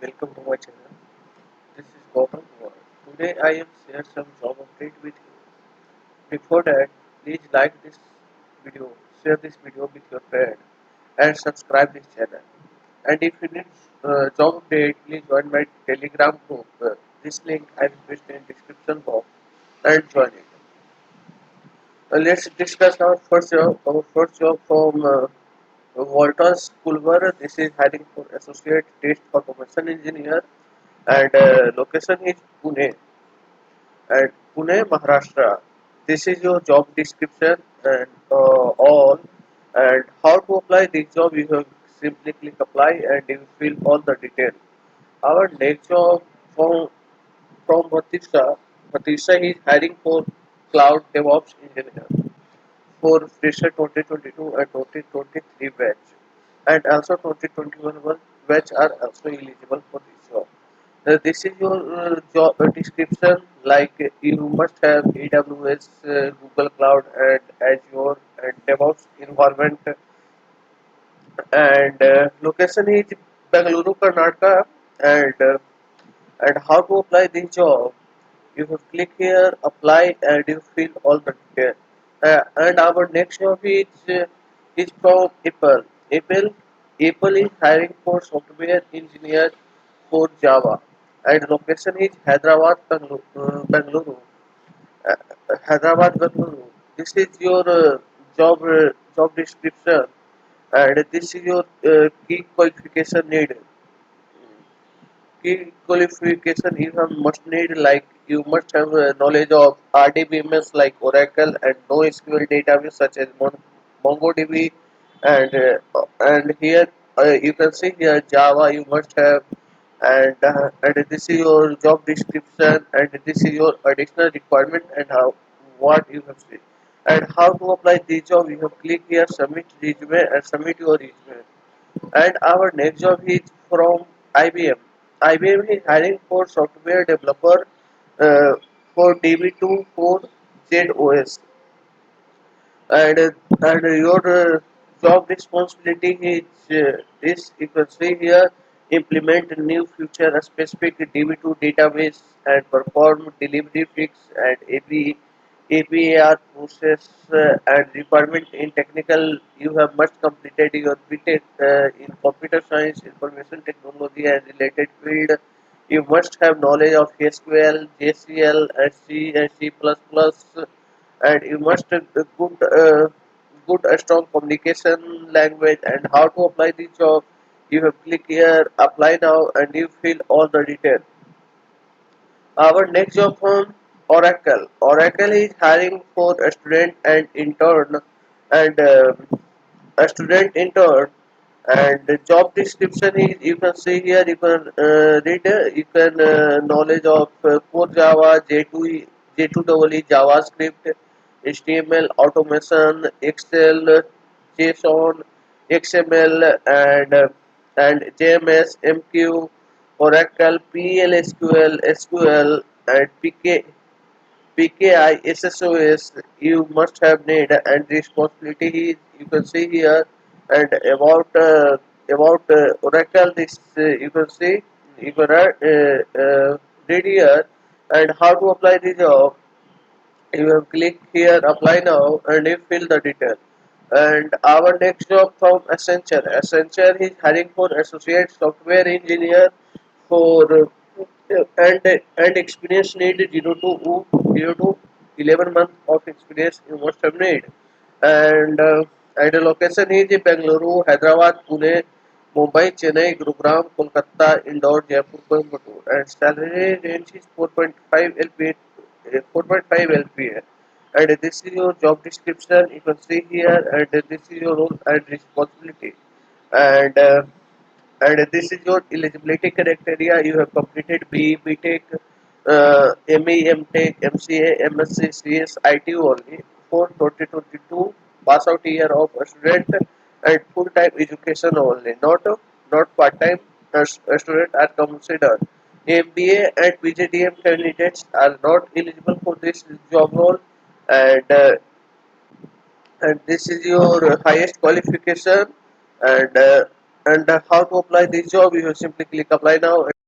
Welcome to my channel. This is Gautam Kumar. Today I am share some job update with you. Before that, please like this video, share this video with your friend, and subscribe this channel. And if you need job update, please join my Telegram group. This link I will paste in description box and join it. Let's discuss our first job. Our first job from Waltons Culver. This is hiring for associate test automation engineer, and location is Pune. At Pune, Maharashtra. This is your job description and all. And how to apply this job, you have simply click apply and you fill all the details. Our next job from Virtusa. Virtusa is hiring for cloud DevOps engineer for fresher 2022 and 2023 batch, and also 2021 batch are also eligible for this job. This is your job description. Like you must have AWS, Google Cloud, and Azure and DevOps environment. And location is Bangalore, Karnataka. And how to apply this job? You have click here, apply, and you fill all the details. And our next job is from Apple. Apple Apple is hiring for software engineer for Java, and location is Hyderabad, Bangalore. Uh, Hyderabad, Bangalore. This is your job description, and this is your key qualification need. Key qualification you have must need, like you must have knowledge of RDBMS like Oracle and NoSQL database such as MongoDB, and here you can see here Java you must have, and this is your job description, and this is your additional requirement and how what you have seen and how to apply this job. You have click here submit resume and submit your resume. And our next job is from IBM. IBM is hiring for software developer uh, for DB2 for ZOS, and your job responsibility is you can see here implement a new feature a specific DB2 database and perform delivery fix and APAR process and requirement in technical. You have must completed your BTech in computer science, information technology and related field. You must have knowledge of SQL, JCL, and C and C++, and you must have a good strong communication language. And how to apply the job, you have click here apply now and you fill all the details. Our next job from Oracle is hiring for a student and intern, and a student intern. And the job description is you can see here, you can read, you can knowledge of core Java, J2EE, JavaScript, HTML, automation, Excel, JSON, XML, and JMS, MQ, Oracle, PLSQL, SQL, and PKI, SSOS. You must have need and responsibility. You can see here, and about Oracle. This you can see, you can read here, and how to apply the job. You have click here apply now and you fill the detail. And our next job from Accenture is hiring for associate software engineer for and experience need 0 to 11 months of experience you must have need. And the location is Bengaluru, Hyderabad, Pune, Mumbai, Chennai, Gurugram, Kolkata, Indore, Jaipur, Coimbatore, and salary range is 4.5 LPA, 4.5 LPA. And this is your job description. You can see here, and this is your role and responsibility. And uh, and this is your eligibility criteria. You have completed BE, BTech, ME, MTech, MCA, MSc, CS, IT only for 2022 pass out year of a student and full time education only, not part time student are considered. MBA and PGDM candidates are not eligible for this job role, and and this is your highest qualification. And and how to apply this job, you simply click apply now.